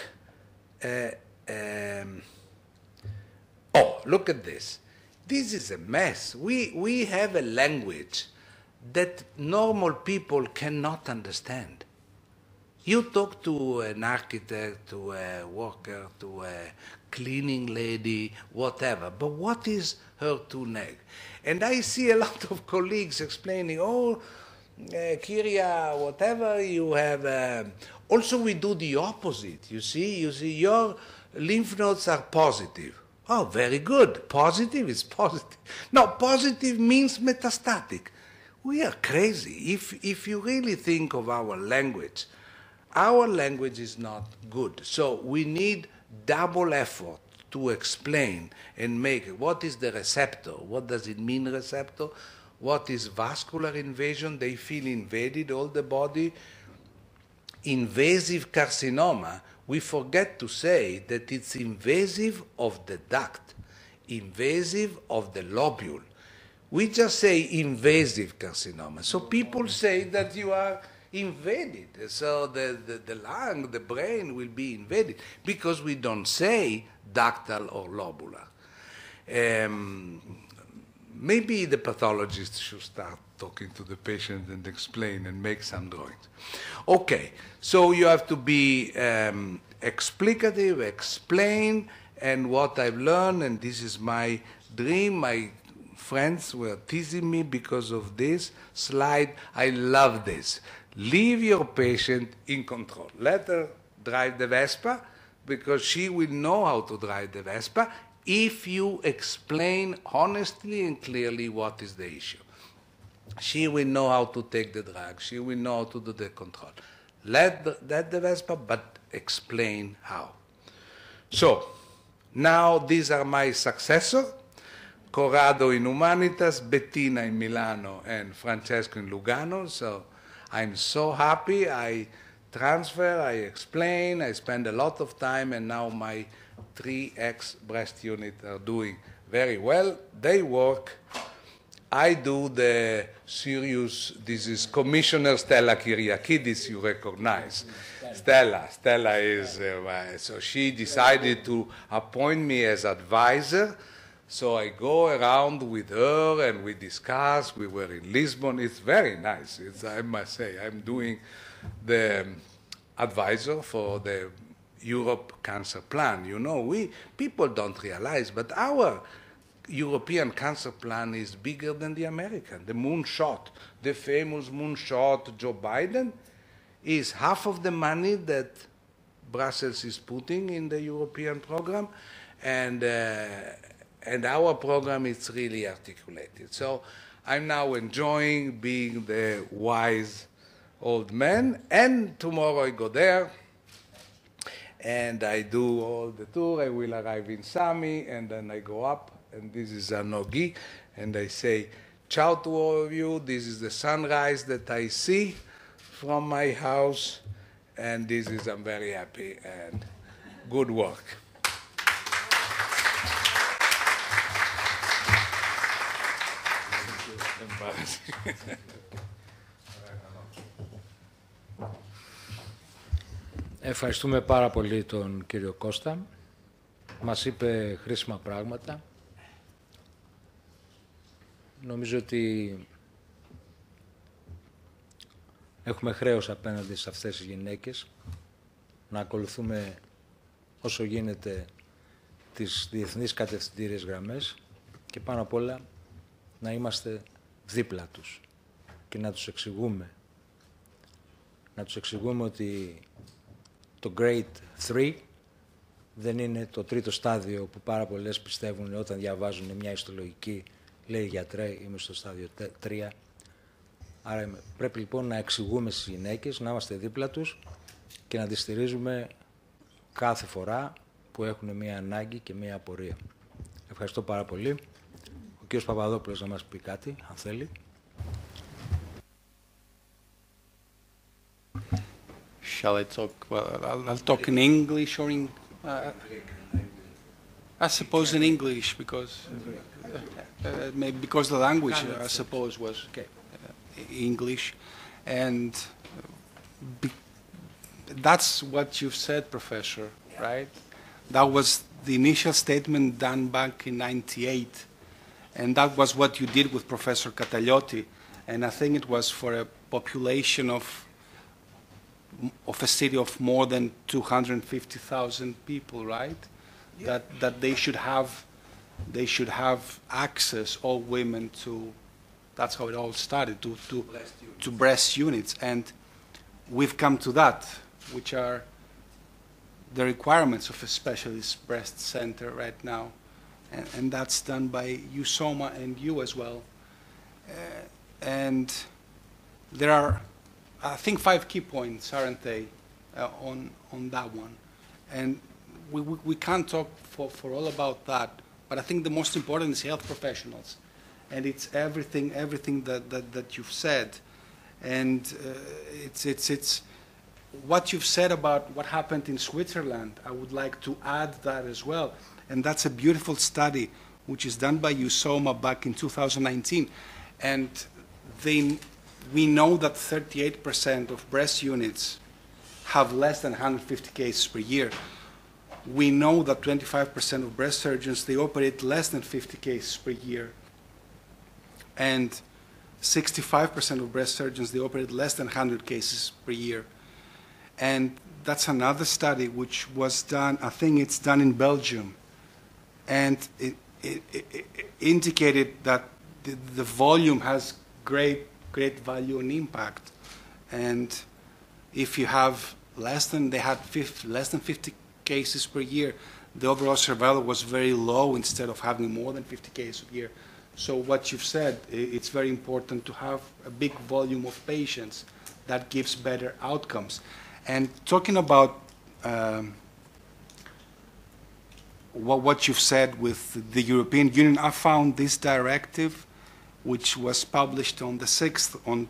look at this. This is a mess. We have a language that normal people cannot understand. You talk to an architect, to a worker, to a cleaning lady, whatever, but what is her two-neck? And I see a lot of colleagues explaining, Kyria, whatever, you have... Also, we do the opposite, you see, your lymph nodes are positive. Oh, very good. Positive is positive. No, positive means metastatic. We are crazy. If you really think of our language is not good. So we need double effort to explain and make what is the receptor, what does it mean receptor, what is vascular invasion, they feel invaded all the body. Invasive carcinoma, we forget to say that it's invasive of the duct, invasive of the lobule. We just say invasive carcinoma. So people say that you are invaded. So the lung, the brain will be invaded because we don't say ductal or lobular. Maybe the pathologist should start talking to the patient and explain and make some drawings. Okay, so you have to be explicative, explain, and what I've learned, and this is my dream. My friends were teasing me because of this slide. I love this. Leave your patient in control. Let her drive the Vespa, because she will know how to drive the Vespa if you explain honestly and clearly what is the issue. She will know how to take the drug. She will know how to do the control. Let the Vespa, but explain how. So, now these are my successors. Corrado in Humanitas, Bettina in Milano, and Francesco in Lugano. So I'm so happy. I transfer, I explain, I spend a lot of time, and now my 3X breast unit are doing very well. They work. I do the serious, this is Commissioner Stella Kyriakidis, you recognize. Stella is, so she decided to appoint me as advisor. So I go around with her and we discuss. We were in Lisbon. It's very nice. I must say, I'm doing the advisor for the Europe Cancer Plan. You know, people don't realize, but our European Cancer Plan is bigger than the American. The moonshot, the famous moonshot Joe Biden, is half of the money that Brussels is putting in the European program, and our program is really articulated. So I'm now enjoying being the wise old man, and tomorrow I go there, and I do all the tour. I will arrive in Sami, and then I go up, and this is Anogi, and I say, ciao to all of you. This is the sunrise that I see from my house, and this is, I'm very happy, and good work. Ευχαριστούμε πάρα πολύ τον κύριο Κώστα. Μας είπε χρήσιμα πράγματα. Νομίζω ότι έχουμε χρέος απέναντι σε αυτές τις γυναίκες να ακολουθούμε όσο γίνεται τις διεθνείς κατευθυντήριες γραμμές και πάνω απ' όλα να είμαστε δίπλα τους και να τους εξηγούμε, να τους εξηγούμε ότι το grade 3 δεν είναι το τρίτο στάδιο που πάρα πολλές πιστεύουν όταν διαβάζουν μια ιστολογική, λέει γιατρέ, είμαι στο στάδιο 3. Άρα πρέπει λοιπόν να εξηγούμε στις γυναίκες, να είμαστε δίπλα τους και να τις στηρίζουμε κάθε φορά που έχουν μια ανάγκη και μια απορία. Ευχαριστώ πάρα πολύ. Ο κ. Παπαδόπουλος να μας πει κάτι, αν θέλει. Shall I talk? Well, I'll talk in English or in... I suppose in English, because maybe because the language, I suppose, was English. And that's what you've said, Professor, right? That was the initial statement done back in '98. And that was what you did with Professor Cataliotti. And I think it was for a population of a city of more than 250,000 people, right? Yeah. That they should have access, all women, to, that's how it all started, to breast units. And we've come to that, which are the requirements of a specialist breast center right now. And that's done by USOMA and you as well. And there are, I think, 5 key points, aren't they, on that one. And we can't talk for all about that, but I think the most important is health professionals. And it's everything that you've said. And it's what you've said about what happened in Switzerland. I would like to add that as well. And that's a beautiful study, which is done by USOMA back in 2019. And we know that 38% of breast units have less than 150 cases per year. We know that 25% of breast surgeons, they operate less than 50 cases per year. And 65% of breast surgeons, they operate less than 100 cases per year. And that's another study which was done, I think it's done in Belgium. And it indicated that the volume has great value and impact. And if you have less than 50 cases per year, the overall survival was very low instead of having more than 50 cases a year. So what you've said, it's very important to have a big volume of patients. That gives better outcomes. And talking about what you've said with the European Union, I found this directive, which was published on the 6th, on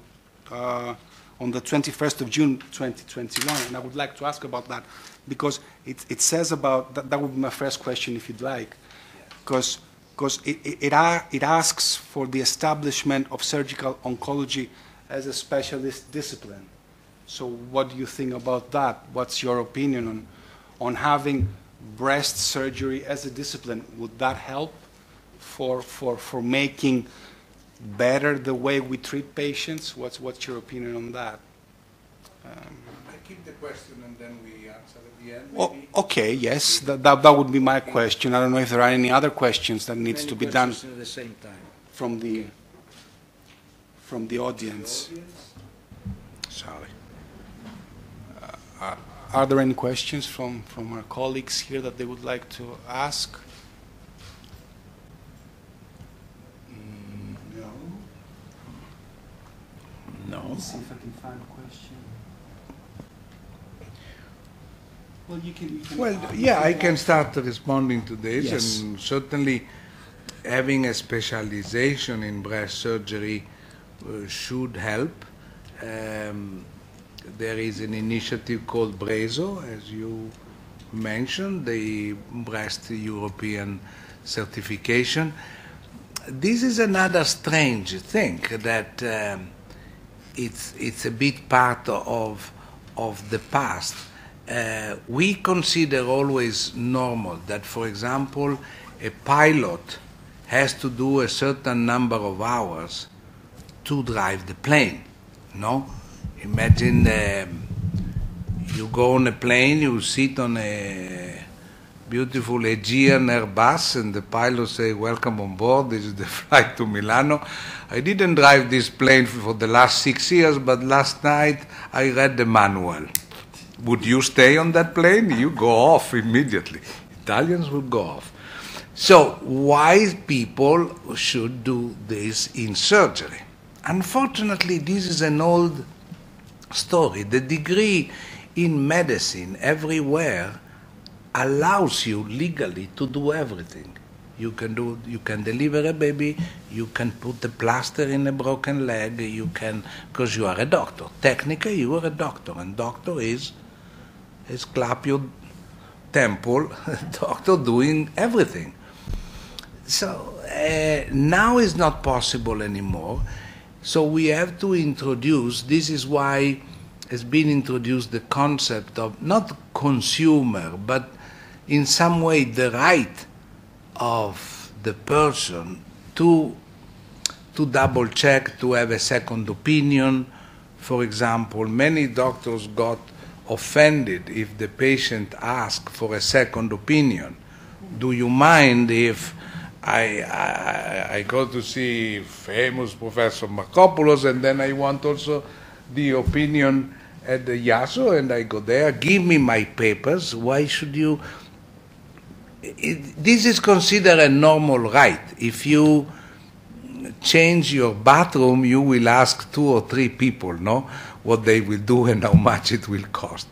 the 21st of June 2021, and I would like to ask about that, because it says about, that would be my first question if you'd like, because it asks for the establishment of surgical oncology as a specialist discipline. So what do you think about that? What's your opinion on having breast surgery as a discipline? Would that help for making better the way we treat patients? What's your opinion on that? I keep the question and then we answer at the end. Okay, yes, that would be my question. I don't know if there are any other questions that needs to be done at the same time from the audience. Sorry. Are there any questions from our colleagues here that they would like to ask? No. Let's see if I can find a question. Well, you can yeah, I can start responding to this, yes. And certainly having a specialization in breast surgery should help. There is an initiative called BRESO, as you mentioned, the Breast European Certification. This is another strange thing that it's a bit part of the past. We consider always normal that, for example, a pilot has to do a certain number of hours to drive the plane, no? Imagine you go on a plane, you sit on a beautiful Aegean Airbus, and the pilot say, "Welcome on board, this is the flight to Milano." I didn't drive this plane for the last 6 years, but last night I read the manual. Would you stay on that plane? You go off immediately. Italians would go off. So why people should do this in surgery? Unfortunately, this is an old story. The degree in medicine everywhere allows you legally to do everything. You can deliver a baby, you can put a plaster in a broken leg, you can, because you are a doctor. Technically, you are a doctor, and doctor is clap your temple, doctor doing everything. So now it's not possible anymore. So we have to introduce, this is why has been introduced the concept of not consumer, but in some way the right of the person to double check, to have a second opinion. For example, many doctors got offended if the patient asked for a second opinion. Do you mind if I go to see famous Professor Markopoulos and then I want also the opinion at the IASO, and I go there, give me my papers, why should you? This is considered a normal right. If you change your bathroom, you will ask 2 or 3 people, no, what they will do and how much it will cost.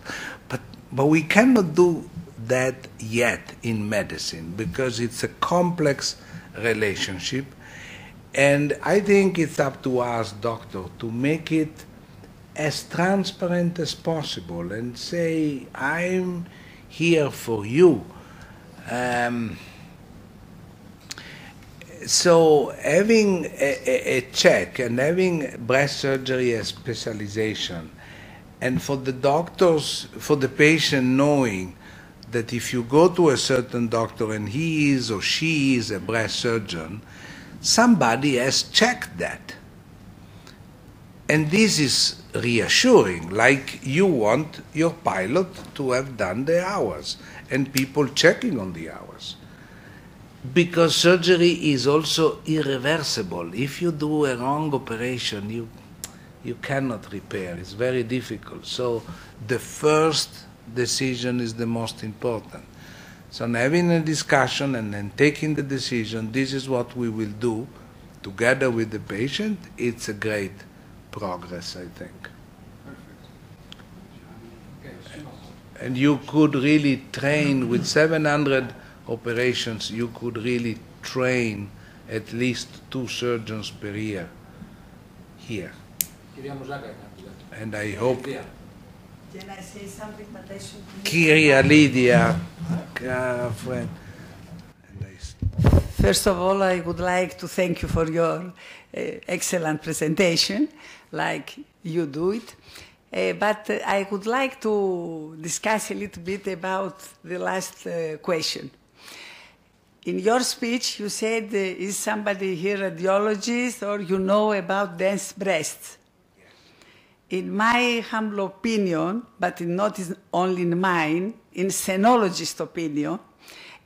But we cannot do that yet in medicine because it's a complex relationship, and I think it's up to us, doctor, to make it as transparent as possible and say, I'm here for you. So having a check and having breast surgery as specialization, and for the doctors, for the patient knowing that if you go to a certain doctor and he is or she is a breast surgeon, somebody has checked that. And this is reassuring, like you want your pilot to have done the hours and people checking on the hours. Because surgery is also irreversible. If you do a wrong operation, you cannot repair. It's very difficult. So the first decision is the most important. So having a discussion and then taking the decision, this is what we will do together with the patient, it's a great progress, I think. And you could really train with 700 operations, you could really train at least 2 surgeons per year here. And I hope... Can I say something, but I should... Kyria Lydia, friend. First of all, I would like to thank you for your excellent presentation, like you do it. But I would like to discuss a little bit about the last question. In your speech, you said, is somebody here radiologist or you know about dense breasts? In my humble opinion, but not only in mine, in senologist opinion,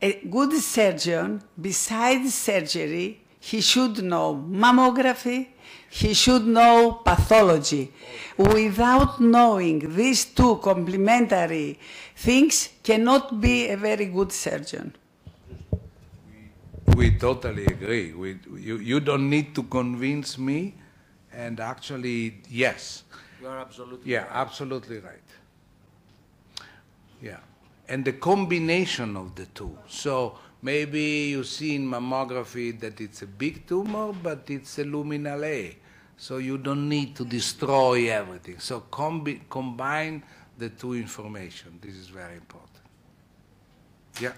a good surgeon, besides surgery, he should know mammography, he should know pathology. Without knowing these 2 complementary things, cannot be a very good surgeon. We totally agree. You don't need to convince me, and actually, yes. You are absolutely right. Right. Absolutely right. Yeah. And the combination of the 2. So maybe you see in mammography that it's a big tumor, but it's a luminal A. So you don't need to destroy everything. So combine the 2 information. This is very important. Yeah.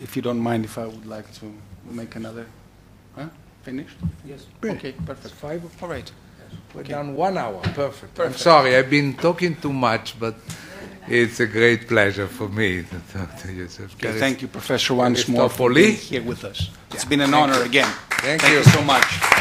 If you don't mind, if I would like to make another... Finished? Yes. Okay, perfect. 5? All right. We're done 1 hour. Perfect. I'm sorry, I've been talking too much, but it's a great pleasure for me to talk to you. Okay, thank you, Professor, once more, for being being here with us. It's been an honor again. Thank you so much.